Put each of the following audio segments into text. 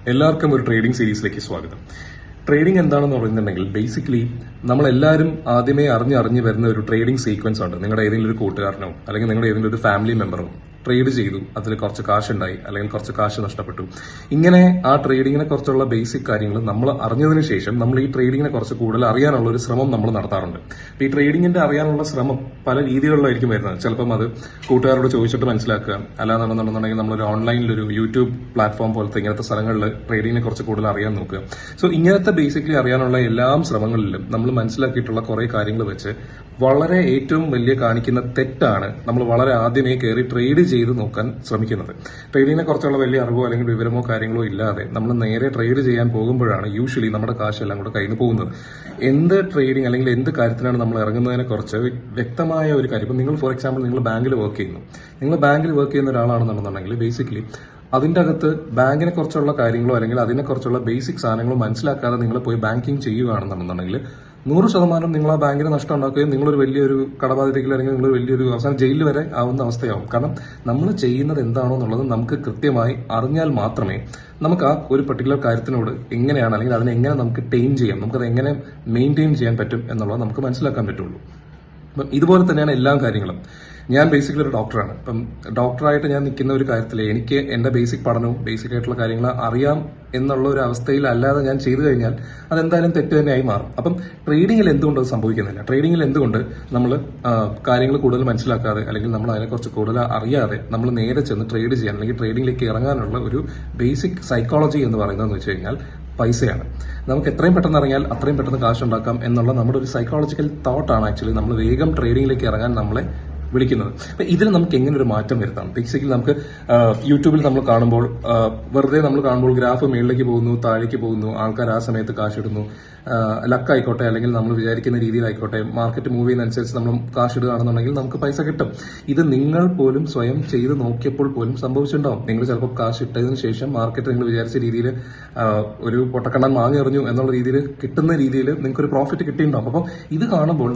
എല്ലാവർക്കും ഒരു ട്രേഡിംഗ് സീരീസിലേക്ക് സ്വാഗതം. ട്രേഡിംഗ് എന്താണെന്ന് പറയുന്നുണ്ടെങ്കിൽ ബേസിക്കലി നമ്മളെല്ലാവരും ആദ്യമേ അറിഞ്ഞ് വരുന്ന ഒരു ട്രേഡിംഗ് സീക്വൻസ് ഉണ്ട്. നിങ്ങളുടെ ഏതെങ്കിലും ഒരു കൂട്ടുകാരനോ അല്ലെങ്കിൽ നിങ്ങളുടെ ഏതെങ്കിലും ഒരു ഫാമിലി മെമ്പറോ ട്രേഡ് ചെയ്തു, അതിൽ കുറച്ച് കാശുണ്ടായി അല്ലെങ്കിൽ കുറച്ച് കാശ് നഷ്ടപ്പെട്ടു. ഇങ്ങനെ ആ ട്രേഡിങ്ങിനെ കുറിച്ചുള്ള ബേസിക് കാര്യങ്ങൾ നമ്മൾ അറിഞ്ഞതിന് ശേഷം നമ്മൾ ഈ ട്രേഡിങ്ങിനെ കുറച്ച് കൂടുതൽ അറിയാനുള്ള ഒരു ശ്രമം നമ്മൾ നടത്താറുണ്ട്. ഈ ട്രേഡിങ്ങിന്റെ അറിയാനുള്ള ശ്രമം പല രീതികളിലായിരിക്കും വരുന്നത്. ചിലപ്പം അത് കൂട്ടുകാരോട് ചോദിച്ചിട്ട് മനസ്സിലാക്കുക, അല്ലാന്നുണ്ടെന്നുണ്ടെങ്കിൽ നമ്മളൊരു ഓൺലൈനിലൊരു യൂട്യൂബ് പ്ലാറ്റ്ഫോം പോലത്തെ ഇങ്ങനത്തെ സ്ഥലങ്ങളിൽ ട്രേഡിങ്ങിനെ കുറച്ച് കൂടുതൽ അറിയാൻ നോക്കുക. സോ ഇങ്ങനത്തെ ബേസിക്കലി അറിയാനുള്ള എല്ലാ ശ്രമങ്ങളിലും നമ്മൾ മനസ്സിലാക്കിയിട്ടുള്ള കുറെ കാര്യങ്ങൾ വെച്ച് വളരെ ഏറ്റവും വലിയ കാണിക്കുന്ന തെറ്റാണ് നമ്മൾ വളരെ ആദ്യമേ കയറി ട്രേഡ് ചെയ്ത് നോക്കാൻ ശ്രമിക്കുന്നത്. ട്രേഡിങ്ങിനെ കുറിച്ചുള്ള വലിയ അറിവോ അല്ലെങ്കിൽ വിവരമോ കാര്യങ്ങളോ ഇല്ലാതെ നമ്മൾ നേരെ ട്രേഡ് ചെയ്യാൻ പോകുമ്പോഴാണ് യൂഷ്വലി നമ്മുടെ കാശെല്ലാം കൂടെ കയ്യിൽ നിന്ന് പോകുന്നത്. എന്ത് ട്രേഡിംഗ് അല്ലെങ്കിൽ എന്ത് കാര്യത്തിനാണ് നമ്മൾ ഇറങ്ങുന്നതിനെ കുറിച്ച് വ്യക്തമായ ഒരു കാര്യം. ഇപ്പം നിങ്ങൾ ഫോർ എക്സാമ്പിൾ നിങ്ങൾ ബാങ്കിൽ വർക്ക് ചെയ്യുന്നു. നിങ്ങൾ ബാങ്കിൽ വർക്ക് ചെയ്യുന്ന ഒരാളാണെന്നുണ്ടെന്നുണ്ടെങ്കിൽ ബേസിക്കലി അതിന്റെ അകത്ത് ബാങ്കിനെ കുറിച്ചുള്ള കാര്യങ്ങളോ അല്ലെങ്കിൽ അതിനെക്കുറിച്ചുള്ള ബേസിക് സാധനങ്ങളോ മനസ്സിലാക്കാതെ നിങ്ങൾ പോയി ബാങ്കിങ് ചെയ്യുകയാണെന്നുണ്ടെന്നുണ്ടെങ്കിൽ 100% നിങ്ങൾ ആ ബാങ്കിന് നഷ്ടം ഉണ്ടാക്കുകയും നിങ്ങളൊരു വലിയൊരു കടബാധിതയ്ക്ക് അല്ലെങ്കിൽ നിങ്ങൾ വലിയൊരു അവസാനം ജയിലിൽ വരെ ആവുന്ന അവസ്ഥയാവും. കാരണം നമ്മൾ ചെയ്യുന്നത് എന്താണോ എന്നുള്ളത് നമുക്ക് കൃത്യമായി അറിഞ്ഞാൽ മാത്രമേ നമുക്ക് ആ ഒരു പെർട്ടിക്കുലർ കാര്യത്തിനോട് എങ്ങനെയാണ് അല്ലെങ്കിൽ അതിനെ എങ്ങനെ നമുക്ക് ടൈം ചെയ്യാം, നമുക്കത് എങ്ങനെ മെയിൻറ്റെയിൻ ചെയ്യാൻ പറ്റും എന്നുള്ളത് നമുക്ക് മനസ്സിലാക്കാൻ പറ്റുള്ളൂ. അപ്പം ഇതുപോലെ തന്നെയാണ് എല്ലാ കാര്യങ്ങളും. ഞാൻ ബേസിക്കലി ഒരു ഡോക്ടറാണ്. അപ്പം ഡോക്ടറായിട്ട് ഞാൻ നിൽക്കുന്ന ഒരു കാര്യത്തിൽ എനിക്ക് എന്റെ ബേസിക് പഠനവും ബേസിക് ആയിട്ടുള്ള കാര്യങ്ങൾ അറിയാം എന്നുള്ള ഒരു അവസ്ഥയിൽ അല്ലാതെ ഞാൻ ചെയ്തു കഴിഞ്ഞാൽ അതെന്തായാലും തെറ്റ് തന്നെയായി മാറും. അപ്പം ട്രേഡിങ്ങിൽ എന്തുകൊണ്ട് അത് സംഭവിക്കുന്നില്ല? ട്രേഡിങ്ങിൽ എന്തുകൊണ്ട് നമ്മൾ കാര്യങ്ങൾ കൂടുതൽ മനസ്സിലാക്കാതെ അല്ലെങ്കിൽ നമ്മൾ അതിനെക്കുറിച്ച് കൂടുതൽ അറിയാതെ നമ്മൾ നേരെ ചെന്ന് ട്രേഡ് ചെയ്യാൻ അല്ലെങ്കിൽ ട്രേഡിങ്ങിലേക്ക് ഇറങ്ങാനുള്ള ഒരു ബേസിക് സൈക്കോളജി എന്ന് പറയുന്നതെന്ന് വെച്ച് കഴിഞ്ഞാൽ പൈസയാണ്. നമുക്ക് എത്രയും പെട്ടെന്ന് ഇറങ്ങിയാൽ അത്രയും പെട്ടെന്ന് കാശുണ്ടാക്കാം എന്നുള്ള നമ്മുടെ ഒരു സൈക്കോളജിക്കൽ തോട്ടാണ് ആക്ച്വലി നമ്മൾ വേഗം ട്രേഡിങ്ങിലേക്ക് ഇറങ്ങാൻ നമ്മളെ വിളിക്കുന്നത്. അപ്പൊ ഇതിൽ നമുക്ക് എങ്ങനെ ഒരു മാറ്റം വരുത്താം? ബേസിക്കലി നമുക്ക് യൂട്യൂബിൽ നമ്മൾ കാണുമ്പോൾ വെറുതെ നമ്മൾ കാണുമ്പോൾ ഗ്രാഫ് മേളിലേക്ക് പോകുന്നു, താഴേക്ക് പോകുന്നു, ആൾക്കാർ ആ സമയത്ത് കാശിടുന്നു, ലക്കായിക്കോട്ടെ അല്ലെങ്കിൽ നമ്മൾ വിചാരിക്കുന്ന രീതിയിലായിക്കോട്ടെ, മാർക്കറ്റ് മൂവ് ചെയ്യുന്നതനുസരിച്ച് നമ്മൾ കാശിടുകയാണെന്നുണ്ടെങ്കിൽ നമുക്ക് പൈസ കിട്ടും. ഇത് നിങ്ങൾ പോലും സ്വയം ചെയ്ത് നോക്കിയപ്പോൾ പോലും സംഭവിച്ചിട്ടുണ്ടാവും. നിങ്ങൾ ചിലപ്പോൾ കാശ് ഇട്ടതിന് ശേഷം മാർക്കറ്റ് നിങ്ങൾ വിചാരിച്ച രീതിയിൽ ഒരു പൊട്ടക്കണ്ണൻ മാങ്ങി എറിഞ്ഞു എന്നുള്ള രീതിയിൽ കിട്ടുന്ന രീതിയിൽ നിങ്ങൾക്ക് ഒരു പ്രോഫിറ്റ് കിട്ടിയിട്ടുണ്ടാവും. അപ്പം ഇത് കാണുമ്പോൾ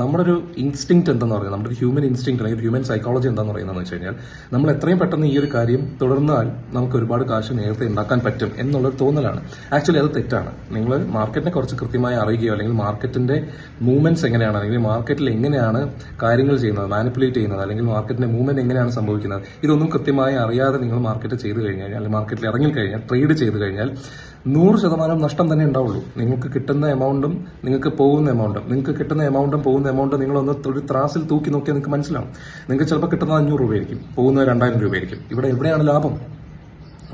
നമ്മുടെ ഒരു ഇൻസ്റ്റിങ്ക്റ്റ് എന്താണെന്ന് പറയുന്നത്, നമ്മുടെ ഒരു ഹ്യൂമൻ ഇൻസ്റ്റിങ്ക്റ്റ് അല്ലെങ്കിൽ ഹ്യൂമൻ സൈക്കോളജി എന്താണെന്ന് പറയുന്നതെന്ന് വെച്ച് കഴിഞ്ഞാൽ നമ്മൾ എത്രയും പെട്ടെന്ന് ഈ ഒരു കാര്യം തുടർന്നാൽ നമുക്ക് ഒരുപാട് കാശ് നേരത്തെ ഉണ്ടാക്കാൻ പറ്റും എന്നുള്ളൊരു തോന്നലാണ്. ആക്ച്വലി അത് തെറ്റാണ്. നിങ്ങൾ മാർക്കറ്റിനെ കുറച്ച് കൃത്യമായി അറിയുകയോ അല്ലെങ്കിൽ മാർക്കറ്റിന്റെ മൂവ്മെന്റ്സ് എങ്ങനെയാണ് അല്ലെങ്കിൽ മാർക്കറ്റിൽ എങ്ങനെയാണ് കാര്യങ്ങൾ ചെയ്യുന്നത്, മാനിപ്പുലേറ്റ് ചെയ്യുന്നത് അല്ലെങ്കിൽ മാർക്കറ്റിന്റെ മൂവ്മെന്റ് എങ്ങനെയാണ് സംഭവിക്കുന്നത്, ഇതൊന്നും കൃത്യമായി അറിയാതെ നിങ്ങൾ മാർക്കറ്റ് ചെയ്ത് കഴിഞ്ഞാൽ അല്ലെങ്കിൽ മാർക്കറ്റിൽ ഇറങ്ങിക്കഴിഞ്ഞാൽ ട്രേഡ് ചെയ്ത് കഴിഞ്ഞാൽ 100% നഷ്ടം തന്നെ ഉണ്ടാവുള്ളൂ. നിങ്ങൾക്ക് കിട്ടുന്ന എമൗണ്ടും നിങ്ങൾക്ക് പോകുന്ന എമൗണ്ടും പോകുന്ന എമൗണ്ടും നിങ്ങളൊന്ന് ഒരു ത്രാസിൽ തൂക്കി നോക്കിയാൽ നിങ്ങൾക്ക് മനസ്സിലാവും. നിങ്ങൾക്ക് ചിലപ്പോൾ കിട്ടുന്നത് 500 രൂപയായിരിക്കും, പോകുന്നത് 2000 രൂപയായിരിക്കും. ഇവിടെ എവിടെയാണ് ലാഭം?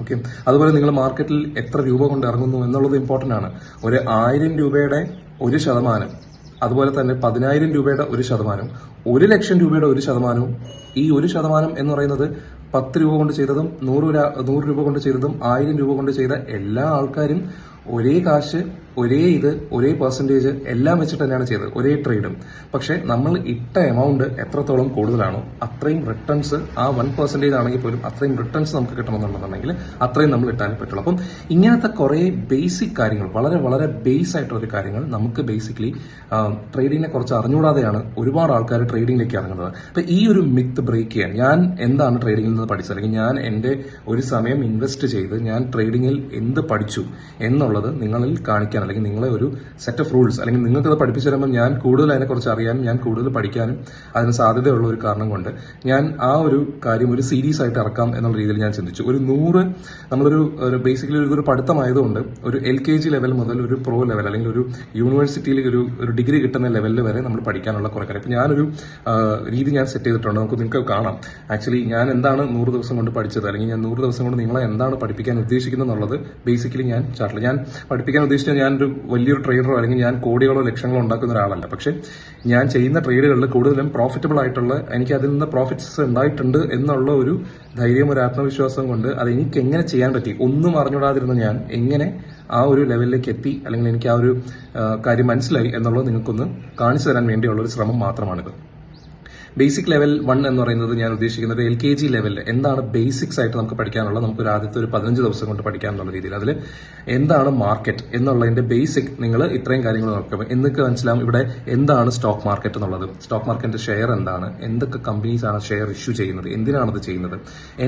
ഓക്കെ, അതുപോലെ നിങ്ങൾ മാർക്കറ്റിൽ എത്ര രൂപ കൊണ്ട് ഇറങ്ങുന്നു എന്നുള്ളത് ഇമ്പോർട്ടന്റ് ആണ്. ഒരു 1000 രൂപയുടെ 1%, അതുപോലെ തന്നെ 10,000 രൂപയുടെ 1%, 1,00,000 രൂപയുടെ 1%, ഈ 1% എന്ന് പറയുന്നത് 10 രൂപ കൊണ്ട് ചെയ്തതും 100 രൂപ കൊണ്ട് ചെയ്തതും 1000 രൂപ കൊണ്ട് ചെയ്ത എല്ലാ ആൾക്കാരും ഒരേ കാശ്, ഒരേ പെർസെന്റേജ് എല്ലാം വെച്ചിട്ട് തന്നെയാണ് ചെയ്തത്, ഒരേ ട്രേഡും. പക്ഷെ നമ്മൾ ഇട്ട എമൗണ്ട് എത്രത്തോളം കൂടുതലാണോ അത്രയും റിട്ടേൺസ്, ആ 1% ആണെങ്കിൽ പോലും അത്രയും റിട്ടേൺസ് നമുക്ക് കിട്ടണമെന്നുണ്ടെന്നുണ്ടെങ്കിൽ അത്രയും നമ്മൾ ഇട്ടാനേ പറ്റുള്ളൂ. അപ്പം ഇങ്ങനത്തെ കുറെ ബേസിക് കാര്യങ്ങൾ, വളരെ വളരെ ബേസ് ആയിട്ടുള്ള കാര്യങ്ങൾ നമുക്ക് ബേസിക്കലി ട്രേഡിങ്ങിനെ കുറച്ച് അറിഞ്ഞുകൂടാതെയാണ് ഒരുപാട് ആൾക്കാർ ട്രേഡിങ്ങിലേക്ക് ഇറങ്ങുന്നത്. അപ്പൊ ഈ ഒരു മിത്ത് ബ്രേക്ക് ചെയ്യാൻ ഞാൻ എന്താണ് ട്രേഡിങ്ങിൽ നിന്ന് പഠിച്ചത് അല്ലെങ്കിൽ ഞാൻ എന്റെ ഒരു സമയം ഇൻവെസ്റ്റ് ചെയ്ത് ഞാൻ ട്രേഡിങ്ങിൽ എന്ത് പഠിച്ചു എന്നുള്ളത് നിങ്ങളിൽ കാണിക്കാൻ അല്ലെങ്കിൽ നിങ്ങളെ ഒരു സെറ്റ് ഓഫ് റൂൾസ് അല്ലെങ്കിൽ നിങ്ങൾക്കത് പഠിപ്പിച്ചു തരുമ്പോൾ ഞാൻ കൂടുതൽ അതിനെക്കുറിച്ച് അറിയാനും ഞാൻ കൂടുതൽ പഠിക്കാനും അതിന് സാധ്യതയുള്ള ഒരു കാരണം കൊണ്ട് ഞാൻ ആ ഒരു കാര്യം ഒരു സീരീസ് ആയിട്ട് ഇറക്കാം എന്നുള്ള രീതിയിൽ ഞാൻ ചിന്തിച്ചു. ഒരു 100 നമ്മളൊരു ബേസിക്കലി ഒരു പഠിത്തമായതുകൊണ്ട് ഒരു LKG ലെവൽ മുതൽ ഒരു പ്രോ ലെവൽ അല്ലെങ്കിൽ ഒരു യൂണിവേഴ്സിറ്റിയിൽ ഒരു ഡിഗ്രി കിട്ടുന്ന ലെവലിൽ വരെ നമ്മൾ പഠിക്കാനുള്ള കുറെ കാര്യം. ഇപ്പം ഞാനൊരു രീതി ഞാൻ സെറ്റ് ചെയ്തിട്ടുണ്ട്, നിങ്ങൾക്ക് കാണാം. ആക്ച്വലി ഞാൻ എന്താണ് 100 ദിവസം കൊണ്ട് പഠിച്ചത് അല്ലെങ്കിൽ ഞാൻ 100 ദിവസം കൊണ്ട് നിങ്ങളെ എന്താണ് പഠിപ്പിക്കാൻ ഉദ്ദേശിക്കുന്നത് എന്നുള്ളത് ബേസിക്കലി ഞാൻ ചാർട്ടിൽ ഞാൻ പഠിപ്പിക്കാൻ ഉദ്ദേശിച്ച ഞാനൊരു വലിയൊരു ട്രേഡറോ അല്ലെങ്കിൽ ഞാൻ കോടികളോ ലക്ഷങ്ങളോ ഉണ്ടാക്കുന്ന ഒരാളല്ല. പക്ഷെ ഞാൻ ചെയ്യുന്ന ട്രേഡുകളിൽ കൂടുതലും പ്രോഫിറ്റബിൾ ആയിട്ടുള്ള, എനിക്ക് അതിൽ നിന്ന് പ്രോഫിറ്റ്സ് ഉണ്ടായിട്ടുണ്ട് എന്നുള്ള ഒരു ധൈര്യം, ഒരു ആത്മവിശ്വാസം കൊണ്ട് അത് എനിക്ക് എങ്ങനെ ചെയ്യാൻ പറ്റി, ഒന്നും അറിഞ്ഞുകൂടാതിരുന്ന ഞാൻ എങ്ങനെ ആ ഒരു ലെവലിലേക്ക് എത്തി അല്ലെങ്കിൽ എനിക്ക് ആ ഒരു കാര്യം മനസ്സിലായി എന്നുള്ളത് നിങ്ങൾക്കൊന്ന് കാണിച്ചു തരാൻ വേണ്ടിയുള്ള ഒരു ശ്രമം മാത്രമാണിത്. ബേസിക് ലെവൽ 1 എന്ന് പറയുന്നത് ഞാൻ ഉദ്ദേശിക്കുന്നത് LKG ലെവലിൽ എന്താണ് ബേസിക്സ് ആയിട്ട് നമുക്ക് പഠിക്കാനുള്ള, നമുക്ക് ഒരു ആദ്യത്തെ ഒരു 15 ദിവസം കൊണ്ട് പഠിക്കാനുള്ള രീതിയിൽ അതിൽ എന്താണ് മാർക്കറ്റ് എന്നുള്ളതിന്റെ ബേസിക് നിങ്ങൾ ഇത്രയും കാര്യങ്ങൾ നോക്കുക. എന്നൊക്കെ മനസ്സിലാവും ഇവിടെ എന്താണ് സ്റ്റോക്ക് മാർക്കറ്റ് എന്നുള്ളത്, സ്റ്റോക്ക് മാർക്കറ്റിന്റെ ഷെയർ എന്താണ്, എന്തൊക്കെ കമ്പനീസ് ആണ് ഷെയർ ഇഷ്യൂ ചെയ്യുന്നത്, എന്തിനാണ് അത് ചെയ്യുന്നത്,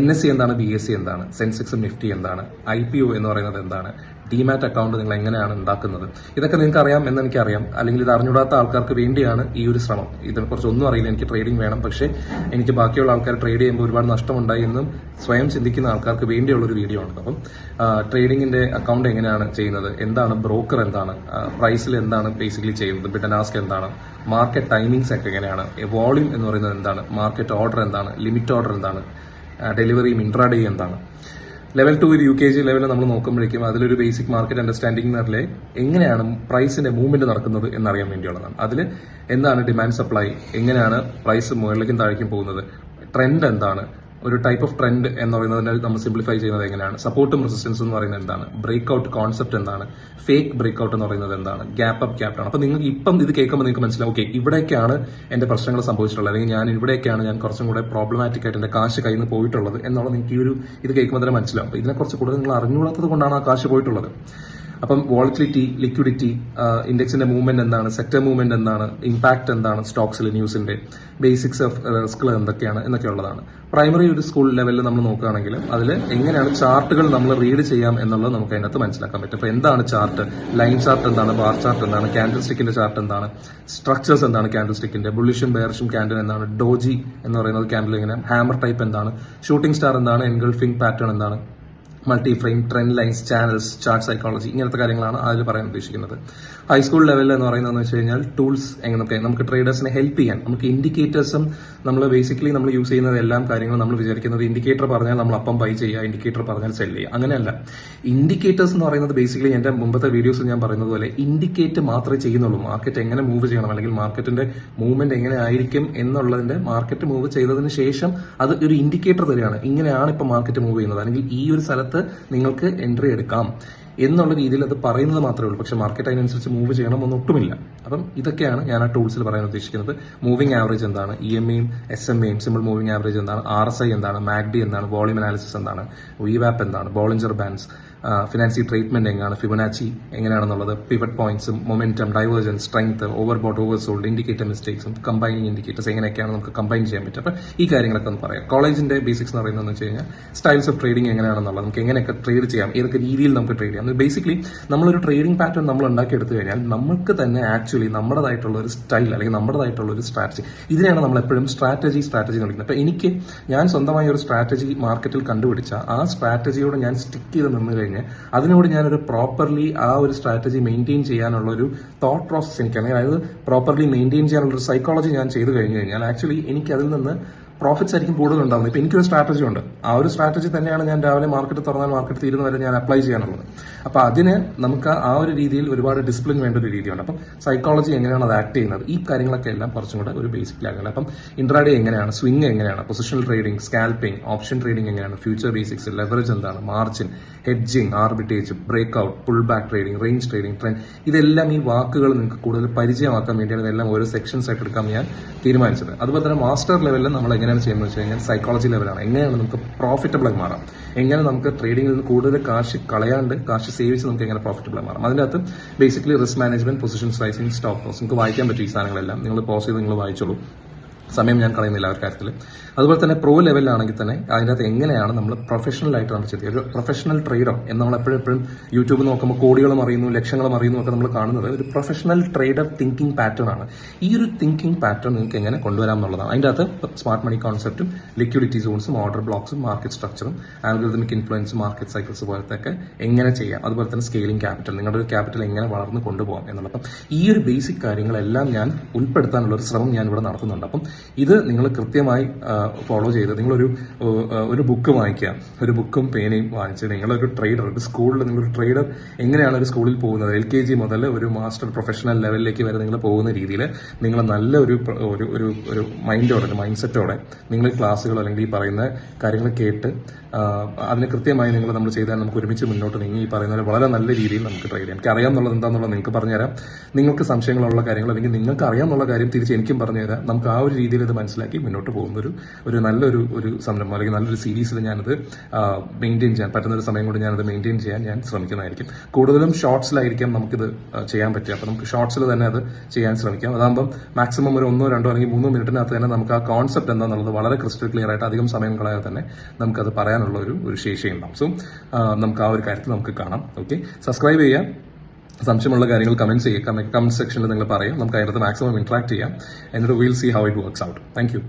NSE എന്താണ്, BSE എന്താണ്, സെൻസെക്സും നിഫ്റ്റി എന്താണ്, IPO എന്ന് പറയുന്നത് എന്താണ്, ഡിമാറ്റ് അക്കൗണ്ട് നിങ്ങൾ എങ്ങനെയാണ് ഉണ്ടാക്കുന്നത്, ഇതൊക്കെ നിങ്ങൾക്ക് അറിയാം എന്ന് എനിക്കറിയാം. അല്ലെങ്കിൽ ഇത് അറിഞ്ഞൂടാത്ത ആൾക്കാർക്ക് വേണ്ടിയാണ് ഈ ഒരു ശ്രമം. ഇതിനെക്കുറിച്ച് ഒന്നും അറിയില്ല, എനിക്ക് ട്രേഡിംഗ് വേണം, പക്ഷേ എനിക്ക് ബാക്കിയുള്ള ആൾക്കാർ ട്രേഡ് ചെയ്യുമ്പോൾ ഒരുപാട് നഷ്ടമുണ്ടായി എന്നും സ്വയം ചിന്തിക്കുന്ന ആൾക്കാർക്ക് വേണ്ടിയുള്ളൊരു വീഡിയോ ആണ്. അപ്പം ട്രേഡിംഗിന്റെ അക്കൗണ്ട് എങ്ങനെയാണ് ചെയ്യുന്നത്, എന്താണ് ബ്രോക്കർ, എന്താണ് പ്രൈസിൽ എന്താണ് ബേസിക്കലി ചെയ്യുന്നത്, ബിഡ് ആൻഡ് ആസ്ക് എന്താണ്, മാർക്കറ്റ് ടൈമിങ്സ് ഒക്കെ എങ്ങനെയാണ്, വോളിയം എന്ന് പറയുന്നത് എന്താണ്, മാർക്കറ്റ് ഓർഡർ എന്താണ്, ലിമിറ്റ് ഓർഡർ എന്താണ്, ഡെലിവറിയും ഇൻട്രാഡേ എന്താണ്. ലെവൽ 2 ഒരു UKG ലെവലിൽ നമ്മൾ നോക്കുമ്പോഴേക്കും അതിലൊരു ബേസിക് മാർക്കറ്റ് അണ്ടർസ്റ്റാൻഡിംഗ് എന്നറിലെ എങ്ങനെയാണ് പ്രൈസിന്റെ മൂവ്മെന്റ് നടക്കുന്നത് എന്നറിയാൻ വേണ്ടിയുള്ളതാണ്. അതിൽ എന്താണ് ഡിമാൻഡ് സപ്ലൈ, എങ്ങനെയാണ് പ്രൈസ് മുകളിലേക്കും താഴേക്കും പോകുന്നത്, ട്രെൻഡ് എന്താണ്, ഒരു ടൈപ്പ് ഓഫ് ട്രെൻഡ് എന്ന് പറയുന്നതിനെ നമ്മൾ സിംപ്ലിഫൈ ചെയ്യുന്നത് എങ്ങനെയാണ്, സപ്പോർട്ടും റെസിസ്റ്റൻസ് എന്ന് പറയുന്നത് എന്താണ്, ബ്രേക്ക് ഔട്ട് കോൺസെപ്റ്റ് എന്താണ്, ഫേക്ക് ബ്രേക്ക് ഔട്ട് എന്ന് പറയുന്നത് എന്താണ്, ഗ്യാപ്പ് അപ്പ് ഗ്യാപ്പ് ഡൗൺ. അപ്പൊ നിങ്ങൾക്ക് ഇപ്പം ഇത് കേൾക്കുമ്പോൾ നിങ്ങൾക്ക് മനസ്സിലാവും, ഓക്കെ ഇവിടേക്കാണ് എന്റെ പ്രശ്നങ്ങൾ സംഭവിച്ചിട്ടുള്ളത്, അല്ലെങ്കിൽ ഞാൻ കുറച്ചും കൂടെ പ്രോബ്ലമാറ്റിക് ആയിട്ട് എന്റെ കാശ് കയ്യിൽ നിന്ന് പോയിട്ടുള്ളത് എന്നുള്ളത് നിങ്ങൾക്ക് ഈ ഒരു ഇത് കേൾക്കുമ്പോൾ തന്നെ മനസ്സിലാവും. അപ്പൊ ഇതിനെക്കുറിച്ച് കൂടുതൽ നിങ്ങൾ അറിഞ്ഞുകൂടാത്തത് കൊണ്ടാണ് ആ കാശ് പോയിട്ടുള്ളത്. അപ്പം വോളറ്റിലിറ്റി, ലിക്വിഡിറ്റി, ഇൻഡെക്സിന്റെ മൂവ്മെന്റ് എന്താണ്, സെക്ടർ മൂവ്മെന്റ് എന്താണ്, ഇമ്പാക്ട് എന്താണ് സ്റ്റോക്സിൽ, ന്യൂസിന്റെ ബേസിക്സ് ഓഫ് റിസ്കുകൾ എന്തൊക്കെയാണ് എന്നൊക്കെയുള്ളതാണ്. പ്രൈമറി ഒരു സ്കൂൾ ലെവലിൽ നമ്മൾ നോക്കുകയാണെങ്കിൽ അതിൽ എങ്ങനെയാണ് ചാർട്ടുകൾ നമ്മൾ റീഡ് ചെയ്യാം എന്നുള്ളത് നമുക്ക് അതിനകത്ത് മനസ്സിലാക്കാൻ പറ്റും. അപ്പോൾ എന്താണ് ചാർട്ട്, ലൈൻ ചാർട്ട് എന്താണ്, ബാർ ചാർട്ട് എന്താണ്, ക്യാൻഡിൽ സ്റ്റിക്കിന്റെ ചാർട്ട് എന്താണ്, സ്ട്രക്ചേഴ്സ് എന്താണ് ക്യാൻഡിൽ സ്റ്റിക്കിന്റെ, ബുള്ളിഷും ബെയറിഷും ക്യാൻഡിൽ എന്താണ്, ഡോജി എന്ന് പറയുന്നത് ക്യാൻഡിൽ എങ്ങനെ, ഹാമർ ടൈപ്പ് എന്താണ്, ഷൂട്ടിംഗ് സ്റ്റാർ എന്താണ്, എൻഗൾഫിംഗ് പാറ്റേൺ എന്താണ്, multi frame, trend lines, channels, chart psychology, ഇങ്ങനത്തെ കാര്യങ്ങളാണ് അതിൽ പറയാൻ ഉദ്ദേശിക്കുന്നത്. ഹൈസ്കൂൾ ലെവലിൽ എന്ന് പറയുന്നതെന്ന് വെച്ച് കഴിഞ്ഞാൽ ടൂൾസ് എങ്ങനെയൊക്കെ നമുക്ക് ട്രേഡേഴ്സിനെ ഹെൽപ്പ് ചെയ്യാൻ, നമുക്ക് ഇൻഡിക്കേറ്റേഴ്സും നമ്മൾ ബേസിക്കലി നമ്മൾ യൂസ് ചെയ്യുന്നത് എല്ലാം കാര്യങ്ങളും നമ്മൾ വിചാരിക്കുന്നത് ഇൻഡിക്കേറ്റർ പറഞ്ഞാൽ നമ്മൾ അപ്പം ബൈ ചെയ്യുക, ഇൻഡിക്കേറ്റർ പറഞ്ഞാൽ സെൽ ചെയ്യുക, അങ്ങനെയല്ല. ഇൻഡിക്കേറ്റേഴ്സ് എന്ന് പറയുന്നത് ബേസിക്കലി എന്റെ മുമ്പത്തെ വീഡിയോസിൽ ഞാൻ പറയുന്നത് പോലെ ഇൻഡിക്കേറ്റ് മാത്രമേ ചെയ്യുന്നുള്ളൂ. മാർക്കറ്റ് എങ്ങനെ മൂവ് ചെയ്യണം, അല്ലെങ്കിൽ മാർക്കറ്റിന്റെ മൂവ്മെന്റ് എങ്ങനെ ആയിരിക്കും എന്നുള്ളതിന്റെ മാർക്കറ്റ് മൂവ് ചെയ്തതിന് ശേഷം അത് ഒരു ഇൻഡിക്കേറ്റർ തരികയാണ്, ഇങ്ങനെയാണ് ഇപ്പൊ മാർക്കറ്റ് മൂവ് ചെയ്യുന്നത്, അല്ലെങ്കിൽ ഈ ഒരു സ്ഥലത്ത് നിങ്ങൾക്ക് എൻട്രി എടുക്കാം എന്നുള്ള രീതിയിൽ അത് പറയുന്നത് മാത്രമേ ഉള്ളൂ. പക്ഷെ മാർക്കറ്റ് അതിനനുസരിച്ച് മൂവ് ചെയ്യണമെന്ന് ഒട്ടുമില്ല. അപ്പം ഇതൊക്കെയാണ് ഞാൻ ആ ടൂൾസിൽ പറയാൻ ഉദ്ദേശിക്കുന്നത്. മൂവിംഗ് ആവറേജ് എന്താണ്, EMA-യും SMA-യും സിമ്പിൾ മൂവിംഗ് ആവറേജ് എന്താണ്, RSI എന്താണ്, MACD എന്താണ്, വോളിയം അനാലിസിസ് എന്താണ്, VWAP എന്താണ്, ബോളിഞ്ചർ ബാൻഡ്സ്, ഫിനാൻസി ട്രീറ്റ്മെന്റ് എങ്ങനെയാണ്, ഫിബൊനാച്ചി എങ്ങനെയാണെന്നുള്ളത്, പിവറ്റ് പോയിന്റ്സും, momentum, divergence, strength, overbought, oversold, indicator മിസ്റ്റേക്സും, കമ്പൈനിങ് ഇൻഡിക്കേറ്റേഴ്സ് എങ്ങനെയൊക്കെയാണ് നമുക്ക് കമ്പൈൻ ചെയ്യാൻ പറ്റും. അപ്പൊ ഈ കാര്യങ്ങളൊക്കെ ഒന്ന് പറയാം. കോളേജിന്റെ ബേസിക്സ് എന്ന് പറയുന്നത് വെച്ച് കഴിഞ്ഞാൽ സ്റ്റൈൽസ് ഓഫ് ട്രേഡിംഗ് എങ്ങനെയാണെന്നുള്ളത്, നമുക്ക് എങ്ങനെയൊക്കെ ട്രേഡ് ചെയ്യാം, ഏതൊക്കെ രീതിയിൽ നമുക്ക് ട്രേഡ് ചെയ്യാം. ബേസിക്കലി നമ്മളൊരു ട്രേഡിംഗ് പാറ്റേൺ നമ്മൾ ഉണ്ടാക്കിയെടുത്തു കഴിഞ്ഞാൽ നമുക്ക് തന്നെ ആക്ച്വലി നമ്മുടേതായിട്ടുള്ള ഒരു സ്റ്റൈൽ, അല്ലെങ്കിൽ നമ്മുടേതായിട്ടുള്ള ഒരു സ്ട്രാറ്റജി, ഇതിനെയാണ് നമ്മൾ എപ്പോഴും സ്ട്രാറ്റജി എന്ന് വിളിക്കുന്നത്. അപ്പൊ ഞാൻ സ്വന്തമായി ഒരു സ്ട്രാറ്റജി മാർക്കറ്റിൽ കണ്ടുപിടിച്ച ആ സ്ട്രാറ്റജിയോട് ഞാൻ സ്റ്റിക്ക് ചെയ്ത് നിന്ന് കഴിഞ്ഞാൽ അതിനോട് ഞാനൊരു പ്രോപ്പർലി ആ ഒരു സ്ട്രാറ്റജി മെയിൻറ്റെയിൻ ചെയ്യാനുള്ള ഒരു തോട്ട് പ്രോസസ് എനിക്കാണ്, അതായത് പ്രോപ്പർലി മെയിൻറ്റെയിൻ ചെയ്യാനുള്ള ഒരു സൈക്കോളജി ഞാൻ ചെയ്തു കഴിഞ്ഞു കഴിഞ്ഞാൽ ആക്ച്വലി എനിക്ക് അതിൽ നിന്ന് പ്രോഫിറ്റ്സ് ആയിരിക്കും കൂടുതൽ ഉണ്ടാകുന്നത്. ഇപ്പൊ എനിക്കൊരു സ്ട്രാറ്റജി ഉണ്ട്, ആ ഒരു സ്ട്രാറ്റജി തന്നെയാണ് ഞാൻ രാവിലെ മാർക്കറ്റ് തുറന്നാൽ മാർക്കറ്റ് തീരുന്ന വരെ ഞാൻ അപ്ലൈ ചെയ്യാനുള്ളത്. അപ്പൊ അതിന് നമുക്ക് ആ ഒരു രീതിയിൽ ഒരുപാട് ഡിസിപ്ലിൻ വേണ്ട ഒരു രീതിയുണ്ട്. അപ്പം സൈക്കോളജി എങ്ങനെയാണ് അത് ആക്ട് ചെയ്യുന്നത്, ഈ കാര്യങ്ങളൊക്കെ എല്ലാം കുറച്ചും കൂടെ ഒരു ബേസിക് ലെവലാണ്. അപ്പം ഇൻട്രാഡേ എങ്ങനെയാണ്, സ്വിംഗ് എങ്ങനെയാണ്, positional trading, scalping, option trading എങ്ങനെയാണ്, ഫ്യൂച്ചർ ബേസിക്സ്, ലെവറേജ് എന്താണ്, margin, hedging, arbitrage, break out, pull back trading, range trading, trend, ഇതെല്ലാം ഈ വാക്കുകൾ നിങ്ങൾക്ക് കൂടുതൽ പരിചയമാക്കാൻ വേണ്ടിയാണ് ഇതെല്ലാം ഓരോ സെക്ഷൻസ് ആയിട്ട് എടുക്കാൻ ഞാൻ തീരുമാനിച്ചത്. അതുപോലെ തന്നെ മാസ്റ്റർ ലെവലിൽ നമ്മൾ എങ്ങനെയാണ് ചെയ്യുന്നത് വെച്ച് കഴിഞ്ഞാൽ സൈക്കോളജി ലെവലാണ്. എങ്ങനെയാണ് നമുക്ക് പ്രോഫിറ്റബിൾ ആയി മാറാം, എങ്ങനെ നമുക്ക് ട്രേഡിംഗിൽ നിന്ന് കൂടുതൽ കാശ് കളയാണ്ട് കാശ് സേവിച്ച് നമുക്ക് എങ്ങനെ പ്രോഫിറ്റബിൾ ആയി മാറാം. അതിൻ്റെ അകത്ത് basically risk management, position sizing, stop loss, നിങ്ങൾക്ക് വായിക്കാൻ പറ്റും ഈ സാധനങ്ങളെല്ലാം. നിങ്ങൾ പോസ് ചെയ്ത് നിങ്ങൾ വായിച്ചോളൂ, സമയം ഞാൻ കളയുന്നില്ല ആ ഒരു കാര്യത്തിൽ. അതുപോലെ തന്നെ പ്രോ ലെവലിലാണെങ്കിൽ തന്നെ അതിൻ്റെ അകത്ത് എങ്ങനെയാണ് നമ്മൾ പ്രൊഫഷണൽ ആയിട്ട് നമ്മൾ ചെയ്യുക, ഒരു പ്രൊഫഷണൽ ട്രേഡർ എന്ന് നമ്മൾ എപ്പോഴും യൂട്യൂബ് നോക്കുമ്പോൾ കോടികളും അറിയുന്നു, ലക്ഷങ്ങളും അറിയുന്നു ഒക്കെ നമ്മൾ കാണുന്നത് ഒരു പ്രൊഫഷണൽ ട്രേഡർ തിങ്കിങ് പാറ്റേൺ ആണ്. ഈ ഒരു തിങ്കിങ് പാറ്റേൺ നിങ്ങൾക്ക് എങ്ങനെ കൊണ്ടുവരാം എന്നുള്ളതാണ്. അതിൻ്റെ അകത്ത് സ്മാർട്ട് മണി കോൺസെപ്റ്റും, ലിക്വിഡിറ്റി സോൺസും, ഓർഡർ ബ്ലോക്സും, മാർക്കറ്റ് സ്ട്രക്ചറും, ആൽഗോരിതമിക് ഇൻഫ്ലുവൻസും, മാർക്കറ്റ് സൈക്കിൾസ് പോലത്തെ എങ്ങനെ ചെയ്യാം, അതുപോലെ തന്നെ സ്കെയിലിംഗ് ക്യാപിറ്റൽ, നിങ്ങളുടെ ഒരു ക്യാപിറ്റൽ എങ്ങനെ വളർന്ന് കൊണ്ടുപോകാം എന്നുള്ളത്. അപ്പം ഈ ഒരു ബേസിക് കാര്യങ്ങളെല്ലാം ഞാൻ ഉൾപ്പെടുത്താനുള്ള ഒരു ശ്രമം ഞാൻ ഇവിടെ നടത്തുന്നുണ്ട്. അപ്പം ഇത് നിങ്ങൾ കൃത്യമായി ഫോളോ ചെയ്ത് നിങ്ങളൊരു ബുക്ക് വാങ്ങിക്കുക, ഒരു ബുക്കും പേനയും വാങ്ങിച്ച് നിങ്ങളൊരു ട്രേഡർ, ഒരു സ്കൂളിൽ നിങ്ങളൊരു ട്രേഡർ എങ്ങനെയാണ് ഒരു സ്കൂളിൽ പോകുന്നത്, LKG മുതൽ ഒരു മാസ്റ്റർ പ്രൊഫഷണൽ ലെവലിലേക്ക് വരെ നിങ്ങൾ പോകുന്ന രീതിയിൽ നിങ്ങൾ നല്ല ഒരു മൈൻഡോടെ, ഒരു മൈൻഡ് സെറ്റോടെ നിങ്ങൾ ക്ലാസ്സുകൾ അല്ലെങ്കിൽ ഈ പറയുന്ന കാര്യങ്ങൾ കേട്ട് അതിന് കൃത്യമായി നമ്മൾ ചെയ്താൽ നമുക്ക് ഒരുമിച്ച് മുന്നോട്ട് നീങ്ങി ഈ പറയുന്ന പോലെ വളരെ നല്ല രീതിയിൽ നമുക്ക് ട്രേഡ് ചെയ്യാം. എനിക്ക് അറിയാമെന്നുള്ളത് എന്താണെന്നുള്ളത് നിങ്ങൾക്ക് പറഞ്ഞുതരാം. നിങ്ങൾക്ക് സംശയങ്ങളുള്ള കാര്യങ്ങൾ അല്ലെങ്കിൽ നിങ്ങൾക്ക് അറിയാമെന്നുള്ള കാര്യം തിരിച്ച് എനിക്കും പറഞ്ഞുതരാം. നമുക്ക് ആ ഒരു രീതിയിൽ ഇത് മനസ്സിലാക്കി മുന്നോട്ട് പോകുന്ന ഒരു നല്ലൊരു സംരംഭം അല്ലെങ്കിൽ നല്ലൊരു സീരീസിൽ ഞാനത് മെയിൻറ്റെയിൻ ചെയ്യാൻ പറ്റുന്ന ഒരു സമയം കൊണ്ട് ഞാനത് മെയിൻറ്റെയിൻ ചെയ്യാൻ ഞാൻ ശ്രമിക്കുന്നതായിരിക്കും. കൂടുതലും ഷോർട്സിലായിരിക്കാം നമുക്കിത് ചെയ്യാൻ പറ്റുക. അപ്പോൾ നമുക്ക് ഷോർട്സിൽ തന്നെ അത് ചെയ്യാൻ ശ്രമിക്കാം. അതാകുമ്പം മാക്സിമം ഒരു 1, 2 അല്ലെങ്കിൽ 3 മിനിറ്റിനകത്ത് തന്നെ നമുക്ക് ആ കോൺസെപ്റ്റ് എന്താണെന്നുള്ളത് വളരെ ക്രിസ്റ്റൽ ക്ലിയർ ആയിട്ട് അധികം സമയം കളയാതെ തന്നെ നമുക്കത് പറയാനുള്ള ഒരു ശേഷിയുണ്ടാവും. സോ നമുക്ക് ആ ഒരു കാര്യത്തിൽ നമുക്ക് കാണാം. ഓക്കെ, സബ്സ്ക്രൈബ് ചെയ്യാം. സംശയമുള്ള കാര്യങ്ങൾ കമന്റ് ചെയ്യുക. കമന്റ് സെക്ഷനിൽ നിങ്ങൾ പറയാം. നമുക്ക് അതിനകത്ത് മാക്സിമം ഇന്ററാക്ട് ചെയ്യാം. എന്നിട്ട് will see how it works out. Thank U.